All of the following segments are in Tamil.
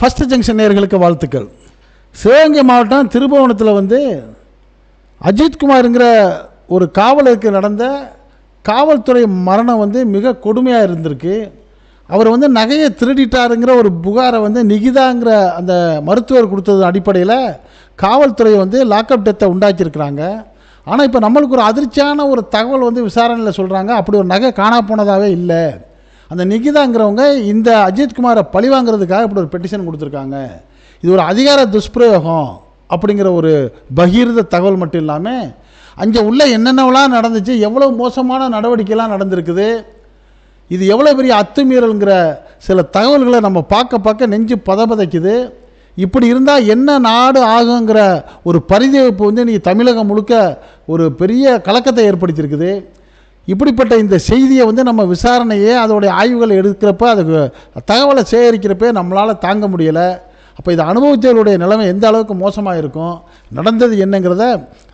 ஃபஸ்ட்டு ஜங்ஷன் நேயர்களுக்கு வாழ்த்துக்கள். சிவகங்கை மாவட்டம் திருபுவனத்தில் வந்து அஜித்குமாருங்கிற ஒரு காவலருக்கு நடந்த காவல்துறை மரணம் வந்து மிக கொடுமையாக இருந்திருக்கு. அவர் வந்து நகையை திருடிட்டாருங்கிற ஒரு புகாரை வந்து நிகிதாங்கிற அந்த மருத்துவர் கொடுத்தது அடிப்படையில் காவல்துறை வந்து லாக்அப் டெத்தை உண்டாக்கியிருக்கிறாங்க. ஆனால் இப்போ நம்மளுக்கு ஒரு அதிர்ச்சியான ஒரு தகவல் வந்து விசாரணையில் சொல்கிறாங்க, அப்படி ஒரு நகை காணா போனதாகவே இல்லை. அந்த நிகிதாங்கிறவங்க இந்த அஜித்குமாரை பழிவாங்கிறதுக்காக இப்படி ஒரு பெட்டிஷன் கொடுத்துருக்காங்க. இது ஒரு அதிகார துஷ்பிரயோகம் அப்படிங்கிற ஒரு பகீர்த தகவல் மட்டும் இல்லாமல் அங்கே உள்ள என்னென்னலாம் நடந்துச்சு, எவ்வளோ மோசமான நடவடிக்கைலாம் நடந்திருக்குது, இது எவ்வளோ பெரிய அத்துமீறல்ங்கிற சில தகவல்களை நம்ம பார்க்க நெஞ்சு பதபதைக்குது. இப்படி இருந்தால் என்ன நாடு ஆகுங்கிற ஒரு பரிதவிப்பு வந்து இன்றைக்கி தமிழகம் முழுக்க ஒரு பெரிய கலக்கத்தை ஏற்படுத்தியிருக்குது. இப்படிப்பட்ட இந்த செய்தியை வந்து நம்ம விசாரணையே அதோடைய ஆய்வுகளை எடுக்கிறப்ப அதுக்கு தகவலை சேகரிக்கிறப்ப நம்மளால் தாங்க முடியலை. அப்போ இது அனுபவித்தவர்களுடைய நிலைமை எந்த அளவுக்கு மோசமாக இருக்கும், நடந்தது என்னங்கிறத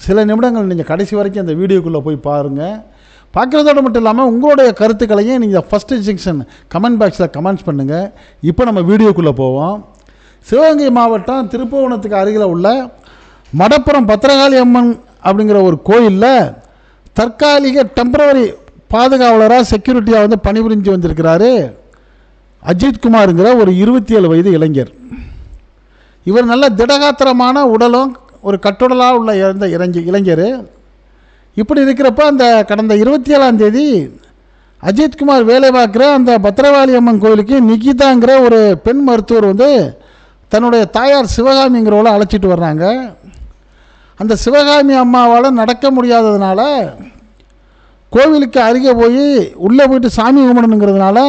சில நிமிடங்கள் நீங்கள் கடைசி வரைக்கும் அந்த வீடியோக்குள்ளே போய் பாருங்கள். பார்க்குறதோடு மட்டும் இல்லாமல் உங்களுடைய கருத்துக்களையும் நீங்கள் ஃபஸ்ட்டு செக்ஷன் கமெண்ட் பாக்ஸில் கமெண்ட்ஸ் பண்ணுங்கள். இப்போ நம்ம வீடியோக்குள்ளே போவோம். சிவகங்கை மாவட்டம் திருப்புவனத்துக்கு அருகில் உள்ள மடப்புறம் பத்திரகாளி அம்மன் அப்படிங்கிற ஒரு கோயிலில் தற்காலிக டெம்பரவரி பாதுகாவலராக செக்யூரிட்டியாக வந்து பணிபுரிஞ்சு வந்திருக்கிறாரு அஜித்குமாருங்கிற ஒரு 27 வயது இளைஞர். இவர் நல்ல திடகாத்திரமான உடலும் ஒரு கட்டுடலாக உள்ள இளைஞர். இப்படி இருக்கிறப்ப அந்த கடந்த 27ஆம் தேதி அஜித்குமார் வேலை பார்க்குற அந்த பத்திரகாளி அம்மன் கோயிலுக்கு நிகிதாங்கிற ஒரு பெண் மருத்துவர் வந்து தன்னுடைய தாயார் சிவகாமிங்கிறவளை அழைச்சிட்டு வர்றாங்க. அந்த சிவகாமி அம்மாவால் நடக்க முடியாததுனால கோவிலுக்கு அருகே போய் உள்ளே போயிட்டு சாமி கும்பிடணுங்கிறதுனால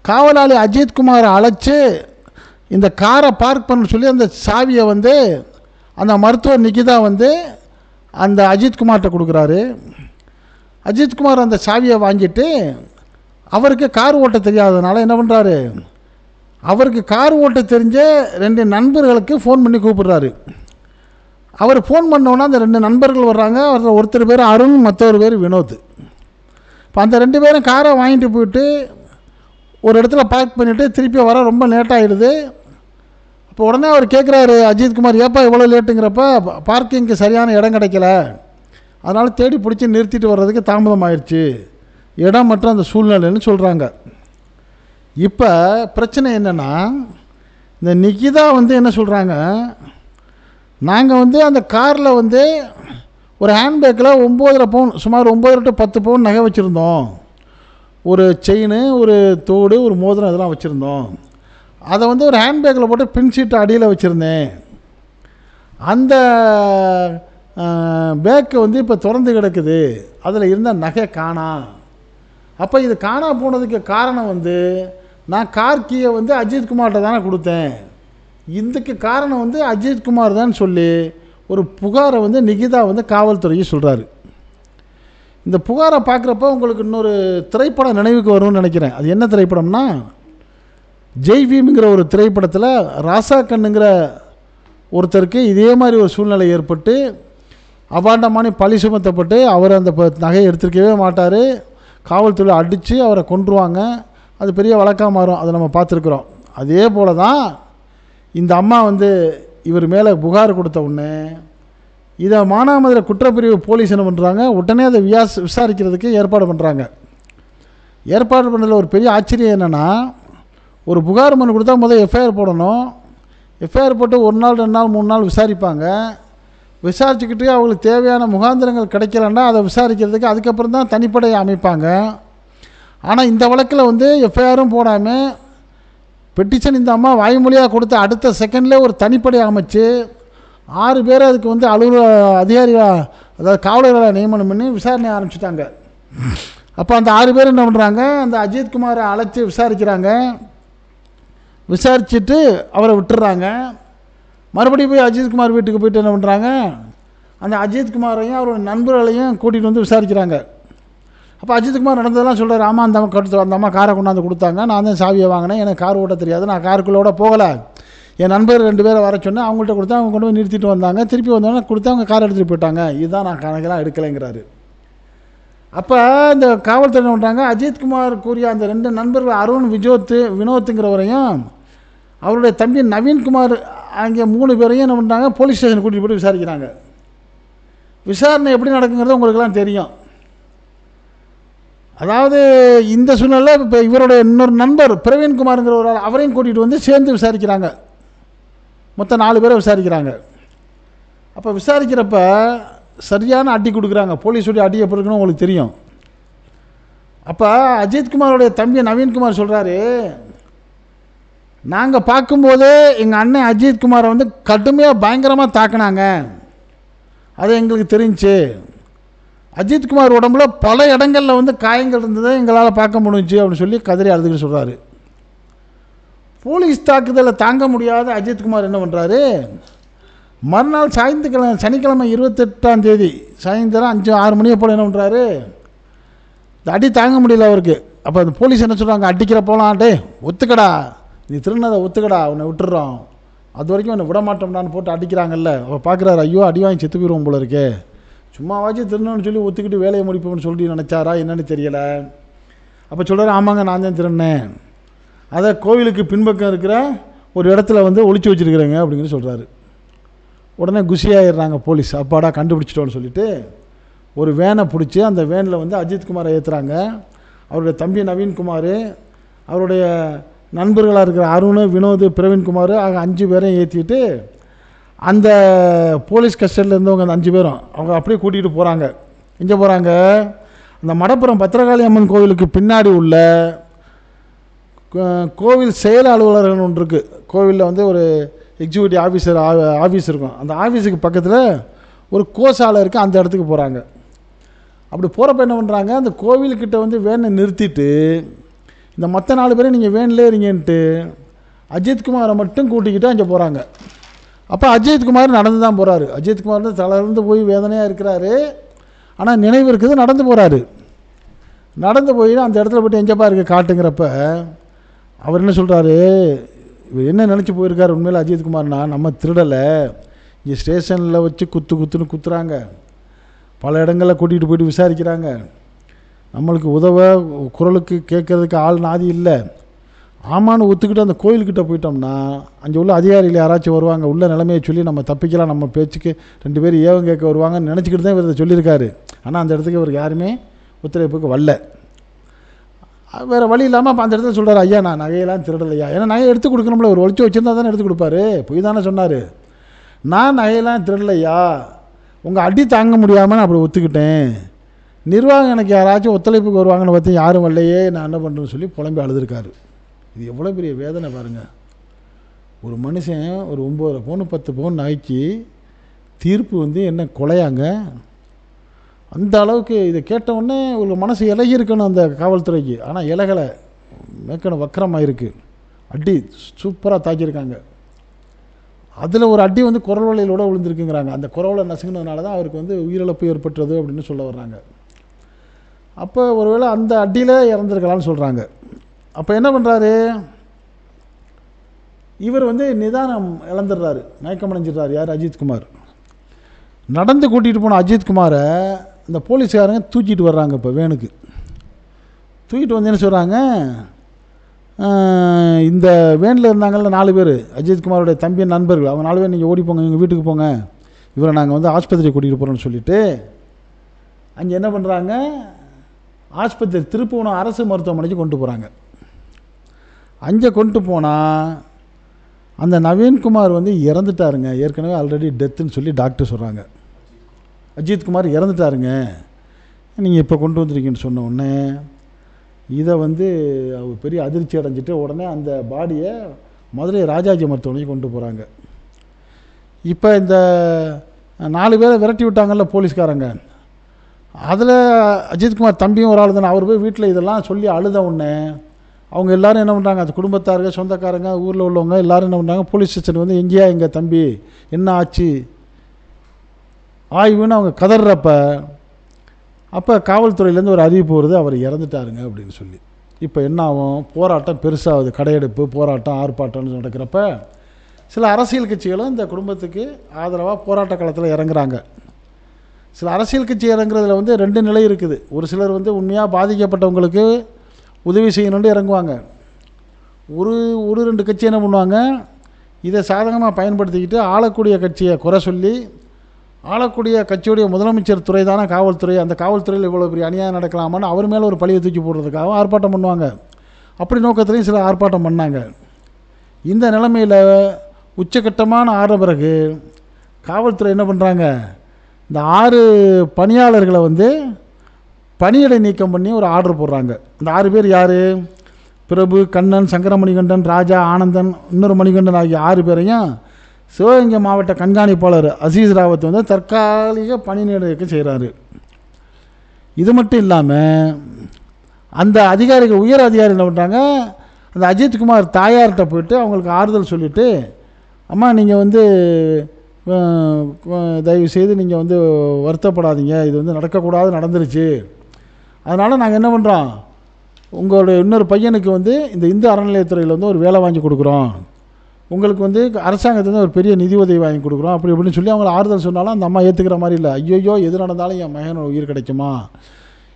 காவலாளி அஜித்குமாரை அழைச்சி இந்த காரை பார்க் பண்ண சொல்லி அந்த சாவியை வந்து அந்த மருத்துவர் நிகிதா வந்து அந்த அஜித்குமார்கிட்ட கொடுக்குறாரு. அஜித்குமார் அந்த சாவியை வாங்கிட்டு அவருக்கு கார் ஓட்ட தெரியாததுனால என்ன பண்ணுறாரு, அவருக்கு கார் ஓட்ட தெரிஞ்ச 2 நண்பர்களுக்கு ஃபோன் பண்ணி கூப்பிடுறாரு. அவர் ஃபோன் பண்ணோன்னா அந்த 2 நண்பர்கள் வர்றாங்க. அதில் ஒருத்தர் பேர் அருண், மற்றொரு பேர் வினோத். இப்போ அந்த 2 பேரும் காரை வாங்கிட்டு போயிட்டு ஒரு இடத்துல பார்க் பண்ணிவிட்டு திருப்பி வர ரொம்ப லேட்டாகிடுது. அப்போ உடனே அவர் கேட்குறாரு அஜித்குமார், ஏப்பா இவ்வளோ லேட்டுங்கிறப்ப பார்க்கிங்க்கு சரியான இடம் கிடைக்கல, அதனால் தேடி பிடிச்சி நிறுத்திட்டு வர்றதுக்கு தாமதம் ஆயிடுச்சு, இடம் மற்றும் அந்த சூழ்நிலைன்னு சொல்கிறாங்க. இப்போ பிரச்சனை என்னென்னா, இந்த நிகிதா வந்து என்ன சொல்கிறாங்க, நாங்கள் வந்து அந்த காரில் வந்து ஒரு ஹேண்ட்பேக்கில் 9.5 பவுன், சுமார் 9 to 10 பவுன் நகை வச்சுருந்தோம். ஒரு செயின், ஒரு தோடு, ஒரு மோதிரம் இதெல்லாம் வச்சுருந்தோம். அதை வந்து ஒரு ஹேண்ட்பேக்கில் போட்டு பின் சீட்டு அடியில் வச்சுருந்தேன். அந்த பேக்கு வந்து இப்போ திறந்து கிடக்குது, அதில் இருந்த நகை காணா. அப்போ இது காணா போனதுக்கு காரணம் வந்து நான் கார் கீயை வந்து அஜித்குமார்கிட்ட தானே கொடுத்தேன், இதுக்கு காரணம் வந்து அஜித்குமார் தான் சொல்லி ஒரு புகாரை வந்து நிகிதா வந்து காவல்துறையை சொல்கிறாரு. இந்த புகாரை பார்க்குறப்ப உங்களுக்கு இன்னொரு திரைப்படம் நினைவுக்கு வரும்னு நினைக்கிறேன். அது என்ன திரைப்படம்னா, ஜெய்பீம்ங்கிற ஒரு திரைப்படத்தில் ராசா கண்ணுங்கிற ஒருத்தருக்கு இதே மாதிரி ஒரு சூழ்நிலை ஏற்பட்டு அபாண்டமான பழி சுமத்தப்பட்டு அவர் அந்த நகையை எடுத்துருக்கவே மாட்டார், காவல்துறை அடித்து அவரை கொன்றுவாங்க. அது பெரிய வழக்காக மாறும், அதை நம்ம பார்த்துருக்குறோம். அதே போல் தான் இந்த அம்மா வந்து இவர் மேலே புகார் கொடுத்த உடனே இதை மானாமதுரை குற்றப்பிரிவு போலீஸ் என்ன பண்ணுறாங்க, உடனே அதை விசாரிக்கிறதுக்கு ஏற்பாடு பண்ணுறாங்க. ஏற்பாடு பண்ணதில் ஒரு பெரிய ஆச்சரியம் என்னென்னா, ஒரு புகார் மனு கொடுத்தா முதல் எஃப்ஐஆர் போடணும். எஃப்ஐஆர் போட்டு 1 நாள் 2 நாள் 3 நாள் விசாரிப்பாங்க. விசாரிச்சுக்கிட்டு அவங்களுக்கு தேவையான முகாந்திரங்கள் கிடைக்கலன்னா அதை விசாரிக்கிறதுக்கு அதுக்கப்புறம் தான் தனிப்படை அமைப்பாங்க. ஆனால் இந்த வழக்கில் வந்து எஃப்ஐஆரும் போடாமல் பெட்டிஷன் இந்த அம்மா வாய்மொழியாக கொடுத்த அடுத்த செகண்டில் ஒரு தனிப்படை அமைச்சு 6 பேர் அதுக்கு வந்து அதிகாரிகளாக, அதாவது காவலர்களை நியமனம் பண்ணி விசாரணை ஆரம்பிச்சிட்டாங்க. அப்போ அந்த 6 பேர் என்ன பண்ணுறாங்க, அந்த அஜித்குமாரை அழைச்சி விசாரிக்கிறாங்க. விசாரிச்சுட்டு அவரை விட்டுடுறாங்க. மறுபடியும் போய் அஜித்குமார் வீட்டுக்கு போயிட்டு என்ன பண்ணுறாங்க, அந்த அஜித்குமாரையும் அவரோட நண்பர்களையும் கூட்டிகிட்டு வந்து விசாரிக்கிறாங்க. அப்போ அஜித்குமார் நடந்ததெல்லாம் சொல்கிறார், ஆமாம் அந்த அம்மா காரை கொண்டாந்து கொடுத்தாங்க, நான் தான் சாவியை வாங்கினேன், எனக்கு கார் ஓட்ட தெரியாது, நான் காருக்குள்ளோட போகலை, என் நண்பர் 2 பேரை வர சொன்னேன், அவங்கள்ட்ட கொடுத்தா அவங்க கொண்டு போய் நிறுத்திட்டு வந்தாங்க, திருப்பி வந்தோடனே கொடுத்தா அவங்க கார் எடுத்துகிட்டு போயிட்டாங்க, இதுதான் நான் கணக்கெல்லாம் எடுக்கலைங்கிறாரு. அப்போ இந்த காவல்துறை என்ன பண்ணுறாங்க, அஜித்குமார் கூறிய அந்த 2 நண்பர்கள் அருண் வினோத்துங்கிறவரையும் அவருடைய தம்பி நவீன்குமார் அங்கே 3 பேரையும் என்ன பண்ணுறாங்க, போலீஸ் ஸ்டேஷன் கூட்டிகிட்டு போய்ட்டு விசாரிக்கிறாங்க. விசாரணை எப்படி நடக்குங்கிறது உங்களுக்கெல்லாம் தெரியும். அதாவது இந்த சூழ்நிலை இப்போ இவருடைய இன்னொரு நண்பர் பிரவீன்குமாருங்கிற ஒரு ஆள், அவரையும் கூட்டிகிட்டு வந்து சேர்ந்து விசாரிக்கிறாங்க. மொத்தம் 4 பேரை விசாரிக்கிறாங்க. அப்போ விசாரிக்கிறப்ப சரியான அடி கொடுக்குறாங்க. போலீஸுடைய அடி எப்படி இருக்குன்னு உங்களுக்கு தெரியும். அப்போ அஜித்குமாரோடைய தம்பி நவீன்குமார் சொல்கிறாரு, நாங்கள் பார்க்கும்போதே எங்கள் அண்ணன் அஜித்குமாரை வந்து கடுமையாக பயங்கரமாக தாக்குனாங்க, அது எங்களுக்கு தெரிஞ்சு. அஜித்குமார் உடம்புல பல இடங்களில் வந்து காயங்கள் இருந்ததை எங்களால் பார்க்க முடிஞ்சு அப்படின்னு சொல்லி கதறி அழுதுகிட்டு சொல்கிறாரு. போலீஸ் தாக்குதலை தாங்க முடியாத அஜித்குமார் என்ன பண்ணுறாரு, மறுநாள் சனிக்கிழமை 28ஆம் தேதி சாயந்தரம் 5-6 மணியை போல் என்ன பண்ணுறாரு, இந்த அடி தாங்க முடியல அவருக்கு. அப்போ அந்த போலீஸ் என்ன சொல்கிறாங்க, அடிக்கிற போகலாம், டே ஒத்துக்கடா, நீ திருநதை ஒத்துக்கடா, உன்னை விட்டுடுறோம், அது வரைக்கும் உன்னை விட மாட்டோம்டான்னு போட்டு அடிக்கிறாங்கல்ல. அப்போ பார்க்குறாரு, ஐயோ அடி வாங்கி செத்து போயிடுவோம் போல இருக்கே, சும்மாவாச்சும் திருநன்னு சொல்லி ஒத்துக்கிட்டு வேலையை முடிப்போம்னு சொல்லி நினச்சாரா என்னன்னு தெரியலை. அப்போ சொல்கிறாரு, ஆமாங்க நான் தான் திருநேன், அதை கோவிலுக்கு பின்பக்கம் இருக்கிற ஒரு இடத்துல வந்து ஒளிச்சு வச்சுருக்கிறேங்க அப்படிங்கிற சொல்கிறாரு. உடனே குஷியாகிடுறாங்க போலீஸ், அப்பாடா கண்டுபிடிச்சிட்டோன்னு சொல்லிட்டு ஒரு வேனை பிடிச்சி அந்த வேனில் வந்து அஜித்குமாரை ஏற்றுறாங்க. அவருடைய தம்பி நவீன்குமார், அவருடைய நண்பர்களாக இருக்கிற அருண், வினோத், பிரவீன்குமார் ஆக 5 பேரையும் ஏற்றிட்டு அந்த போலீஸ் கஸ்டடியில் இருந்தவங்க அந்த 5 பேரும் அவங்க அப்படியே கூட்டிகிட்டு போகிறாங்க. எங்கே போகிறாங்க, அந்த மடப்புறம் பத்திரகாளி அம்மன் கோவிலுக்கு பின்னாடி உள்ள கோவில் செயல் அலுவலர்கள் ஒன்று இருக்குது. கோவிலில் வந்து ஒரு எக்ஸிக்யூட்டிவ் ஆஃபீஸ் இருக்கும். அந்த ஆஃபீஸுக்கு பக்கத்தில் ஒரு கோசாலை இருக்குது, அந்த இடத்துக்கு போகிறாங்க. அப்படி போகிறப்ப என்ன பண்ணுறாங்க, அந்த கோவில்கிட்ட வந்து வேனை நிறுத்திட்டு இந்த மற்ற 4 பேரும் நீங்கள் வேனிலே இருங்கன்ட்டு அஜித்குமாரை மட்டும் கூட்டிக்கிட்டு அங்கே போகிறாங்க. அப்போ அஜித்குமார் நடந்து தான் போகிறாரு. அஜித்குமார் வந்து தளர்ந்து போய் வேதனையாக இருக்கிறாரு, ஆனால் நினைவு இருக்குது, நடந்து போகிறாரு. நடந்து போய் அந்த இடத்துல போய்ட்டு எங்கேப்பா இருக்குது காட்டுங்கிறப்ப அவர் என்ன சொல்கிறாரு, இவர் என்ன நினச்சி போயிருக்கார், உண்மையில் அஜித்குமார்னா நம்ம திருடலை, இங்கே ஸ்டேஷனில் வச்சு குத்துன்னு குத்துறாங்க, பல இடங்களில் கூட்டிகிட்டு போய்ட்டு விசாரிக்கிறாங்க, நம்மளுக்கு உதவ குரலுக்கு கேட்குறதுக்கு ஆள் நாதி இல்லை, ஆமான்னு ஒத்துக்கிட்டு அந்த கோயில்கிட்ட போயிட்டோம்னா அங்கே உள்ள அதிகாரிகள் யாராச்சும் வருவாங்க, உள்ள நிலைமையை சொல்லி நம்ம தப்பிக்கலாம், நம்ம பேச்சுக்கு 2 பேர் ஏவம் கேட்க வருவாங்கன்னு நினச்சிக்கிட்டு தான் இவர் சொல்லியிருக்காரு. ஆனால் அந்த இடத்துக்கு இவருக்கு யாருமே ஒத்துழைப்புக்கு வரல. வேறு வழி இல்லாமல் அப்போ அந்த இடத்துல சொல்கிறார், ஐயா நான் நகையெல்லாம் திருடலையா, ஏன்னா நகையை எடுத்து கொடுக்கணும்ல, ஒரு ஒழிச்சு வச்சுருந்தா தானே எடுத்து கொடுப்பாரு, போய் தானே சொன்னார், நான் நகையெல்லாம் திருடலையா, உங்கள் அடி தாங்க முடியாமல் நான் அப்படி ஒத்துக்கிட்டேன், நிர்வாகம் எனக்கு யாராச்சும் ஒத்துழைப்புக்கு வருவாங்கன்னு பார்த்து யாரும் வரலையே, நான் என்ன பண்ணுறேன்னு சொல்லி புலம்பி அழுதுருக்காரு. இது எவ்வளோ பெரிய வேதனை பாருங்கள். ஒரு மனுஷன் ஒரு 9 பவுன் 10 பவுன் நகைக்கு தீர்ப்பு வந்து என்ன கொலையாங்க, அந்த அளவுக்கு இதை கேட்டவுடனே ஒரு மனசு இலகி இருக்கணும் அந்த காவல்துறைக்கு. ஆனால் இலகலை, மேற்கணும் வக்கரமாக இருக்குது, அடி சூப்பராக தாக்கியிருக்காங்க. அதில் ஒரு அடி வந்து குரல் வலையிலோடு விழுந்திருக்குங்கிறாங்க. அந்த குரவலை நசுங்கினதுனால தான் அவருக்கு வந்து உயிரிழப்பு ஏற்பட்டது அப்படின்னு சொல்ல வர்றாங்க. அப்போ ஒருவேளை அந்த அடியில் இறந்துருக்கலான்னு சொல்கிறாங்க. அப்போ என்ன பண்ணுறாரு, இவர் வந்து நிதானம் இழந்துடுறாரு, மயக்கமடைஞ்சிடுறாரு. யார், அஜித்குமார். நடந்து கூட்டிகிட்டு போன அஜித்குமாரை இந்த போலீஸ்காரங்க தூக்கிட்டு வர்றாங்க. இப்போ வேனுக்கு தூக்கிட்டு வந்து என்ன சொல்கிறாங்க, இந்த வேனில் இருந்தாங்கள்ல 4 பேர் அஜித்குமாரோடைய தம்பி நண்பர்கள், அவங்க 4 பேர் நீங்கள் ஓடி போங்க, எங்கள் வீட்டுக்கு போங்க, இவரை நாங்கள் வந்து ஆஸ்பத்திரி கூட்டிகிட்டு போகிறோன்னு சொல்லிவிட்டு அங்கே என்ன பண்ணுறாங்க, ஆஸ்பத்திரி திருப்புவனம் அரசு மருத்துவமனைக்கு கொண்டு போகிறாங்க. அங்கே கொண்டு போனால் அந்த நவீன்குமார் வந்து இறந்துட்டாருங்க, ஏற்கனவே ஆல்ரெடி டெத்துன்னு சொல்லி டாக்டர் சொல்கிறாங்க. அஜித்குமார் இறந்துட்டாருங்க, நீங்கள் இப்போ கொண்டு வந்துருக்கீங்கன்னு சொன்ன உடனே இதை வந்து அவர் பெரிய அதிர்ச்சி அடைஞ்சிட்டு உடனே அந்த பாடியை மதுரை ராஜாஜி மருத்துவமனைக்கு கொண்டு போகிறாங்க. இப்போ இந்த 4 பேரை விரட்டி விட்டாங்கல்ல போலீஸ்காரங்க, அதில் அஜித்குமார் தம்பியும் ஒரு ஆள் தானே. அவர் போய் வீட்டில் இதெல்லாம் சொல்லி அழுத உடனே அவங்க எல்லோரும் என்ன பண்ணுறாங்க, அது குடும்பத்தாருங்க, சொந்தக்காரங்க, ஊரில் உள்ளவங்க எல்லோரும் என்ன பண்ணுறாங்க, போலீஸ் ஸ்டேஷன் வந்து எங்கேயா எங்கள் தம்பி என்ன ஆச்சு ஆய்வுன்னு அவங்க கதறப்ப அப்போ காவல்துறையிலேருந்து ஒரு அறிவிப்பு வருது, அவர் இறந்துட்டாருங்க அப்படின்னு சொல்லி. இப்போ என்ன ஆகும், போராட்டம் பெருசாகுது, கடையெடுப்பு, போராட்டம், ஆர்ப்பாட்டம்னு நடக்கிறப்ப சில அரசியல் கட்சிகளும் இந்த குடும்பத்துக்கு ஆதரவாக போராட்ட காலத்தில் இறங்குறாங்க. சில அரசியல் கட்சி இறங்குறதுல வந்து 2 நிலை இருக்குது. ஒரு சிலர் வந்து உண்மையாக பாதிக்கப்பட்டவங்களுக்கு உதவி செய்யணும்னு இறங்குவாங்க, ஒரு ஒரு 2 கட்சி என்ன பண்ணுவாங்க, இதை சாதகமாக பயன்படுத்திக்கிட்டு ஆளக்கூடிய கட்சியை குறை சொல்லி, ஆளக்கூடிய கட்சியுடைய முதலமைச்சர் துறை தானே காவல்துறை, அந்த காவல்துறையில் இவ்வளோ பெரிய அநியாயம் நடக்கலாமான்னு அவர் மேலே ஒரு பழியை தூக்கி போடுறதுக்காக ஆர்ப்பாட்டம் பண்ணுவாங்க. அப்படி நோக்கத்துலையும் சில ஆர்ப்பாட்டம் பண்ணாங்க. இந்த நிலைமையில் உச்சகட்டமான ஆற பிறகு காவல்துறை என்ன பண்ணுறாங்க, இந்த 6 பணியாளர்களை வந்து பணியிடை நீக்கம் பண்ணி ஒரு ஆர்டர் போடுறாங்க. இந்த 6 பேர் யார், பிரபு, கண்ணன், சங்கரமணிகண்டன், ராஜா, ஆனந்தன், இன்னொரு மணிகண்டன் ஆகிய 6 பேரையும் சிவகங்கை மாவட்ட கண்காணிப்பாளர் அசீஸ் ராவத் வந்து தற்காலிக பணி நீக்கம் செய்கிறாரு. இது மட்டும் இல்லாமல் அந்த அதிகாரிகள், உயர் அதிகாரி என்ன பண்ணுறாங்க, அந்த அஜித்குமார் தாயார்கிட்ட போயிட்டு அவங்களுக்கு ஆறுதல் சொல்லிவிட்டு, அம்மா நீங்கள் வந்து தயவுசெய்து நீங்கள் வந்து வருத்தப்படாதீங்க, இது வந்து நடக்கக்கூடாது, நடந்துருச்சு, அதனால் நாங்கள் என்ன பண்ணுறோம், உங்களுடைய இன்னொரு பையனுக்கு வந்து இந்த இந்து அறநிலையத்துறையில் வந்து ஒரு வேலை வாங்கி கொடுக்குறோம், உங்களுக்கு வந்து அரசாங்கத்துலேருந்து ஒரு பெரிய நிதி உதவி வாங்கி கொடுக்குறோம் அப்படி இப்படின்னு சொல்லி அவங்கள ஆறுதல் சொன்னாலும் அந்த அம்மா ஏற்றுக்கிற மாதிரி இல்லை. ஐயோ எது நடந்தாலும் என் மகன் உயிர் கிடைக்குமா,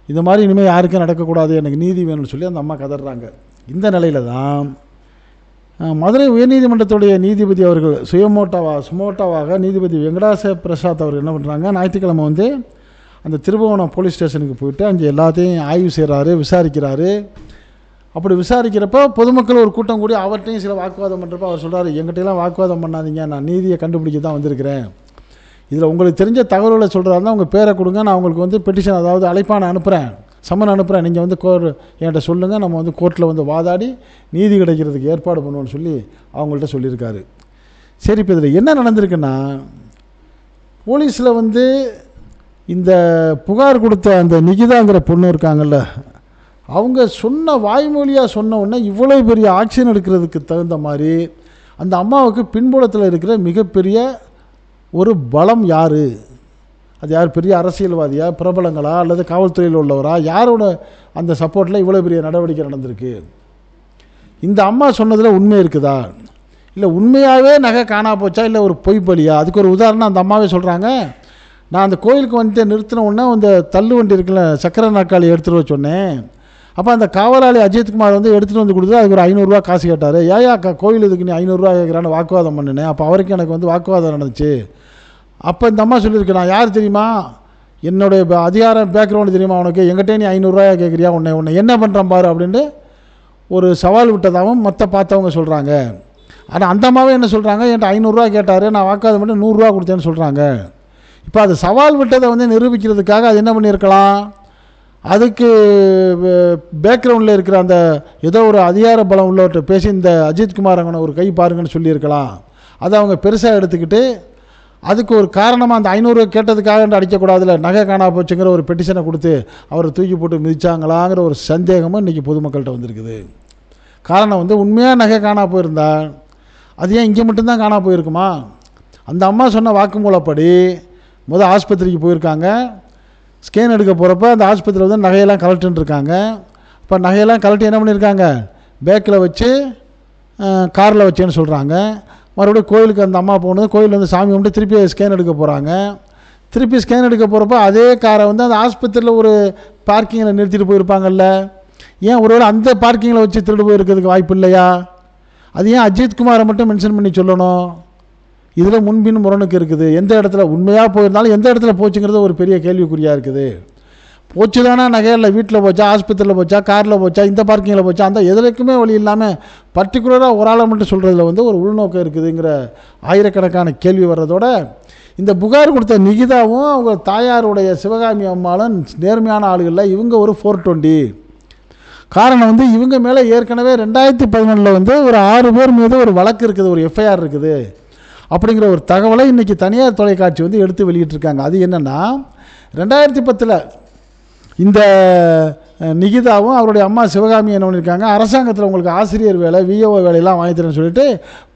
இந்த மாதிரி இனிமேல் யாருக்கும் நடக்கக்கூடாது, எனக்கு நீதி வேணும்னு சொல்லி அந்த அம்மா கதறாங்க. இந்த நிலையில் தான் மதுரை உயர்நீதிமன்றத்துடைய நீதிபதி அவர்கள் சுமோட்டாவாக நீதிபதி வெங்கடாச பிரசாத் அவர் என்ன பண்ணுறாங்க, ஞாயிற்றுக்கிழமை வந்து அந்த திருபுவனம் போலீஸ் ஸ்டேஷனுக்கு போயிட்டு அங்கே எல்லாத்தையும் ஆய்வு செய்கிறாரு, விசாரிக்கிறாரு. அப்படி விசாரிக்கிறப்போ பொதுமக்கள் ஒரு கூட்டம் கூடி அவர்கிட்டையும் சில வாக்குவாதம் பண்ணுறப்போ அவர் சொல்கிறார், எங்கிட்டலாம் வாக்குவாதம் பண்ணாதீங்க, நான் நீதியை கண்டுபிடிக்க தான் வந்திருக்கிறேன், இதில் உங்களுக்கு தெரிஞ்ச தகவல்களை சொல்கிறாருன்னா உங்கள் பேரை கொடுங்க, நான் உங்களுக்கு வந்து பெட்டிஷன், அதாவது அழைப்பான அனுப்புகிறேன், சம்மன் அனுப்புகிறேன், நீங்கள் வந்து என்கிட்ட சொல்லுங்கள், நம்ம வந்து கோர்ட்டில் வந்து வாதாடி நீதி கிடைக்கிறதுக்கு ஏற்பாடு பண்ணுவோன்னு சொல்லி அவங்கள்ட்ட சொல்லியிருக்காரு. சரி, இப்போ இதில் என்ன நடந்திருக்குன்னா, போலீஸில் வந்து இந்த புகார் கொடுத்த அந்த நிகிதாங்கிற பொண்ணு இருக்காங்கல்ல, அவங்க சொன்ன வாய்மொழியாக சொன்ன உடனே இவ்வளோ பெரிய ஆக்ஷன் எடுக்கிறதுக்கு தகுந்த மாதிரி அந்த அம்மாவுக்கு பின்புலத்தில் இருக்கிற மிகப்பெரிய ஒரு பலம் யார், அது யார், பெரிய அரசியல்வாதியா, பிரபலங்களா, அல்லது காவல்துறையில் உள்ளவரா, யாரோட அந்த சப்போர்ட்டில் இவ்வளோ பெரிய நடவடிக்கை நடந்திருக்கு, இந்த அம்மா சொன்னதில் உண்மை இருக்குதா, இல்லை உண்மையாகவே நகை காணா போச்சா, இல்லை ஒரு பொய் பலியா? அதுக்கு ஒரு உதாரணம் அந்த அம்மாவே சொல்கிறாங்க, நான் அந்த கோயிலுக்கு வந்துட்டு நிறுத்தின உடனே அந்த தள்ளு வண்டி இருக்குல்ல, சக்கரை நாற்காலி எடுத்துகிட்டு வர சொன்னேன், அப்போ அந்த காவலாளி அஜித்குமார் வந்து எடுத்துகிட்டு வந்து கொடுத்து அதுக்கு ஒரு 500 ரூபா காசு கேட்டார், ஏயா கோயில் இதுக்கு நீ 500 ரூபா கேட்குறான்னு வாக்குவாதம் பண்ணினேன், அப்போ அவருக்கு எனக்கு வந்து வாக்குவாதம் நடந்துச்சு. அப்போ இந்த அம்மா சொல்லியிருக்கு, நான் யார் தெரியுமா, என்னுடைய அதிகார பேக்ரவுண்டு தெரியுமா உனக்கு, எங்கிட்டே நீ 500 ரூபாயா கேட்குறியா, உன்னை என்ன பண்ணுறான் பாரு அப்படின்ட்டு ஒரு சவால் விட்டதாகவும் மற்ற பார்த்தவங்க சொல்கிறாங்க. ஆனால் அந்த அம்மாவே என்ன சொல்கிறாங்க, என்கிட்ட 500 ரூபா கேட்டார், நான் வாக்குவாதம் பண்ணி 100 ரூபா கொடுத்தேன்னு சொல்கிறாங்க. இப்போ அது சவால் விட்டதை வந்து நிரூபிக்கிறதுக்காக அது என்ன பண்ணியிருக்கலாம், அதுக்கு பேக்ரவுண்டில் இருக்கிற அந்த ஏதோ ஒரு அதிகார பலம் உள்ளவர்கிட்ட பேசி இந்த அஜித்குமார் அங்கே ஒரு கை பாருங்கன்னு சொல்லியிருக்கலாம். அதை அவங்க பெருசாக எடுத்துக்கிட்டு அதுக்கு ஒரு காரணமாக அந்த 500 கேட்டதுக்காக அடிக்கக்கூடாதுல, நகை காணா போச்சுங்கிற ஒரு பெட்டிஷனை கொடுத்து அவரை தூக்கி போட்டு மிதிச்சாங்களாங்கிற ஒரு சந்தேகமும் இன்றைக்கி பொதுமக்கள்கிட்ட வந்திருக்குது. காரணம் வந்து உண்மையாக நகை காணா போயிருந்தா அது ஏன் இங்கே மட்டும்தான் காணா போயிருக்குமா? அந்த அம்மா சொன்ன வாக்குமூலப்படி ஆஸ்பத்திரிக்கு போயிருக்காங்க, ஸ்கேன் எடுக்க போகிறப்ப அந்த ஆஸ்பத்திரியில் வந்து நகையெல்லாம் கலெக்டுன்னு இருக்காங்க. இப்போ நகையெல்லாம் கலெக்ட் என்ன பண்ணியிருக்காங்க, பேக்கில் வச்சு காரில் வச்சேன்னு சொல்கிறாங்க. மறுபடியும் கோயிலுக்கு அந்த அம்மா போனது, கோயில் வந்து சாமி கும்பிட்டு திருப்பி ஸ்கேன் எடுக்க போகிறாங்க. திருப்பி ஸ்கேன் எடுக்க போகிறப்ப அதே காரை வந்து அந்த ஆஸ்பத்திரியில் ஒரு பார்க்கிங்கில் நிறுத்திட்டு போயிருப்பாங்கல்ல, ஏன் ஒருவேளை அந்த பார்க்கிங்கில் வச்சு திருடு போயிருக்கிறதுக்கு வாய்ப்பு இல்லையா? அது ஏன் அஜித்குமாரை மட்டும் மென்ஷன் பண்ணி சொல்லணும்? இதில் முன்பின் முரணுக்கு இருக்குது. எந்த இடத்துல உண்மையாக போயிருந்தாலும் எந்த இடத்துல போச்சுங்கிறது ஒரு பெரிய கேள்விக்குறியாக இருக்குது. போச்சு தானே, நகையில் வீட்டில் போச்சா, ஆஸ்பத்திரியில் போச்சா, காரில் போச்சா, இந்த பார்க்கிங்கில் போச்சா, அந்த எதுக்குமே வழி இல்லாமல் பர்டிகுலராக ஒரு ஆளை மட்டும் சொல்கிறதுல வந்து ஒரு உள்நோக்கம் இருக்குதுங்கிற ஆயிரக்கணக்கான கேள்வி வர்றதோட, இந்த புகார் கொடுத்த நிகிதாவும் அவங்க தாயாருடைய சிவகாமி அம்மாலும் நேர்மையான ஆளுகளில் இவங்க ஒரு 420. காரணம் வந்து இவங்க மேலே ஏற்கனவே 2011 வந்து ஒரு 6 பேர் மீது ஒரு வழக்கு இருக்குது, ஒரு எஃப்ஐஆர் இருக்குது அப்படிங்கிற ஒரு தகவலை இன்றைக்கி தனியார் தொலைக்காட்சி வந்து எடுத்து வெளியிட்டிருக்காங்க. அது என்னென்னா, 2010 இந்த நிகிதாவும் அவருடைய அம்மா சிவகாமி என்ன பண்ணியிருக்காங்க, அரசாங்கத்தில் உங்களுக்கு ஆசிரியர் வேலை, விஓ வேலையெல்லாம் வாங்கி தரேன்னு சொல்லிட்டு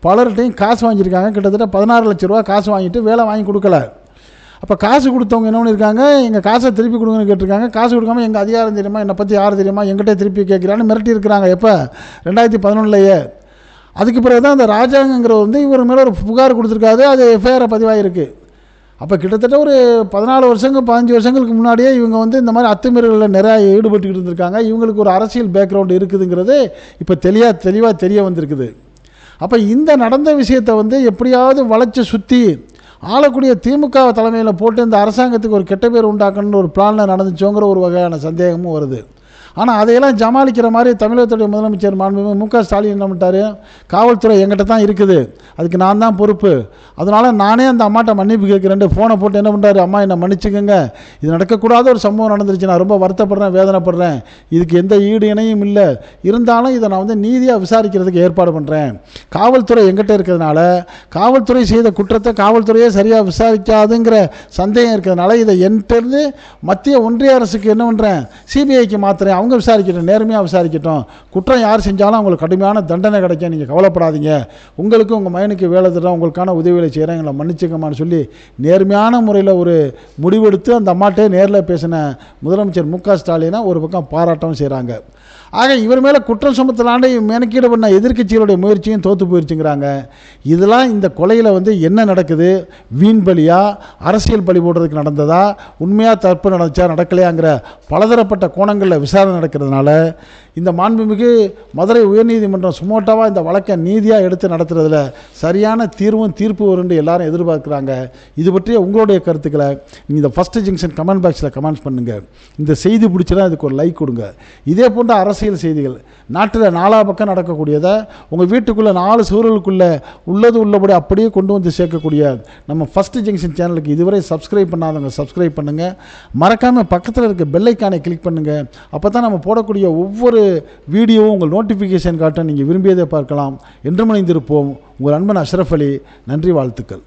பலர்கிட்டையும் காசு வாங்கியிருக்காங்க. கிட்டத்தட்ட 16 லட்ச ரூபா காசு வாங்கிட்டு வேலை வாங்கி கொடுக்கல. அப்போ காசு கொடுத்தவங்க என்ன பண்ணியிருக்காங்க, எங்கள் காசை திருப்பி கொடுங்கன்னு கேட்டிருக்காங்க. காசு கொடுக்காமல் எங்கள் அதிகாரம் தெரியுமா, என்னை பற்றி யார் தெரியுமா, எங்கிட்டே திருப்பி கேட்குறான்னு மிரட்டி இருக்கிறாங்க. எப்போ 2011 அதுக்கு பிறகு தான் அந்த ராஜாங்கங்கிற வந்து இவர் மேலே ஒரு புகார் கொடுத்துருக்காரு, அது எஃப்ஐஆரை பதிவாகிருக்கு. அப்போ கிட்டத்தட்ட ஒரு 14 வருஷங்கள் 15 வருஷங்களுக்கு முன்னாடியே இவங்க வந்து இந்த மாதிரி அத்துமீறல்களில் நிறையா ஈடுபட்டுக்கிட்டு இருந்திருக்காங்க. இவங்களுக்கு ஒரு அரசியல் பேக்ரவுண்டு இருக்குதுங்கிறது இப்போ தெளிவாக தெரிய வந்திருக்குது. அப்போ இந்த நடந்த விஷயத்தை வந்து எப்படியாவது வளைச்சி சுற்றி ஆளக்கூடிய திமுக தலைமையில் போட்டு இந்த அரசாங்கத்துக்கு ஒரு கெட்ட பேர் உண்டாக்கணும்னு ஒரு பிளானில் நடந்துச்சோங்கிற ஒரு வகையான சந்தேகமும் வருது. ஆனால் அதையெல்லாம் ஜமாளிக்கிற மாதிரி தமிழகத்துடைய முதலமைச்சர் மாண்புமிகு மு க ஸ்டாலின் என்ன பண்ணிட்டாரு, காவல்துறை எங்கிட்ட தான் இருக்குது, அதுக்கு நான் தான் பொறுப்பு, அதனால் நானே அந்த அம்மாட்ட மன்னிப்பு கேட்குறேன் ஃபோனை போட்டு என்ன பண்ணுறாரு, அம்மா என்னை மன்னிச்சுக்கோங்க, இது நடக்கக்கூடாத ஒரு சம்பவம் நடந்துருச்சு, நான் ரொம்ப வருத்தப்படுறேன், வேதனைப்படுறேன், இதுக்கு எந்த ஈடு இணையும் இல்லை, இருந்தாலும் இதை நான் வந்து நீதியாக விசாரிக்கிறதுக்கு ஏற்பாடு பண்ணுறேன், காவல்துறை எங்கிட்ட இருக்கிறதுனால காவல்துறை செய்த குற்றத்தை காவல்துறையே சரியாக விசாரிக்காதுங்கிற சந்தேகம் இருக்கிறதுனால இதை என்கிட்டருந்து மத்திய ஒன்றிய அரசுக்கு என்ன பண்ணுறேன், சிபிஐக்கு மாற்றுறேன், அவங்க விசாரிக்கட்டும், நேர்மையாக விசாரிக்கட்டும், குற்றம் யார் செஞ்சாலும் அவங்களுக்கு கடுமையான தண்டனை கிடைக்கும், நீங்கள் கவலைப்படாதீங்க, உங்களுக்கு உங்கள் மகனுக்கு வேலை தர்றோம், உங்களுக்கான உதவிகளை செய்கிறேன், எங்களை மன்னிச்சுக்கமான்னு சொல்லி நேர்மையான முறையில் ஒரு முடிவெடுத்து அந்த அம்மாட்டே நேரில் பேசின முதலமைச்சர் மு க ஸ்டாலினை ஒரு பக்கம் பாராட்டவும் செய்கிறாங்க. ஆக இவர் மேலே குற்றம் சுமத்தலாண்டு மெனக்கீடு பண்ண எதிர்க்கட்சிகளுடைய முயற்சியும் தோற்று போயிடுச்சுங்கிறாங்க. இதெல்லாம் இந்த கொலையில் வந்து என்ன நடக்குது, வீண் பலியா, அரசியல் பலி போடுறதுக்கு நடந்ததா, உண்மையாக தப்பு நடந்துச்சா நடக்கலையாங்கிற பலதரப்பட்ட கோணங்களில் விசாரணை நடக்கிறதுனால இந்த மாண்புமிகு மதுரை உயர்நீதிமன்றம் சுமோட்டாவாக இந்த வழக்கை நீதியாக எடுத்து நடத்துறதுல சரியான தீர்ப்பு வரும்னு எல்லாரும் எதிர்பார்க்குறாங்க. இது பற்றிய உங்களுடைய கருத்துக்களை நீங்கள் ஃபஸ்ட்டு ஜங்ஷன் கமெண்ட் பாக்ஸில் கமெண்ட்ஸ் பண்ணுங்கள். இந்த செய்தி பிடிச்சதா இதுக்கு ஒரு லைக் கொடுங்க. இதே போன்ற அரசியல் செய்திகள் நாட்டில் 4 பக்கம் நடக்கக்கூடியதை உங்கள் வீட்டுக்குள்ளே 4 சுவர்களுக்குள்ளே உள்ளபடி அப்படியே கொண்டு வந்து சேர்க்கக்கூடிய நம்ம ஃபஸ்ட்டு ஜங்ஷன் சேனலுக்கு இதுவரை சப்ஸ்கிரைப் பண்ணாதவங்க சப்ஸ்கிரைப் பண்ணுங்கள். மறக்காமல் பக்கத்தில் இருக்க பெல் ஐக்கானை கிளிக் பண்ணுங்கள். அப்போ தான் நம்ம போடக்கூடிய ஒவ்வொரு வீடியோவும் உங்கள் நோட்டிஃபிகேஷன் காட்ட நீங்கள் விரும்பியதை பார்க்கலாம். என்றும் இணைந்திருப்போம். உங்கள் அன்பன் அஷ்ரஃப் அலி. நன்றி, வாழ்த்துக்கள்.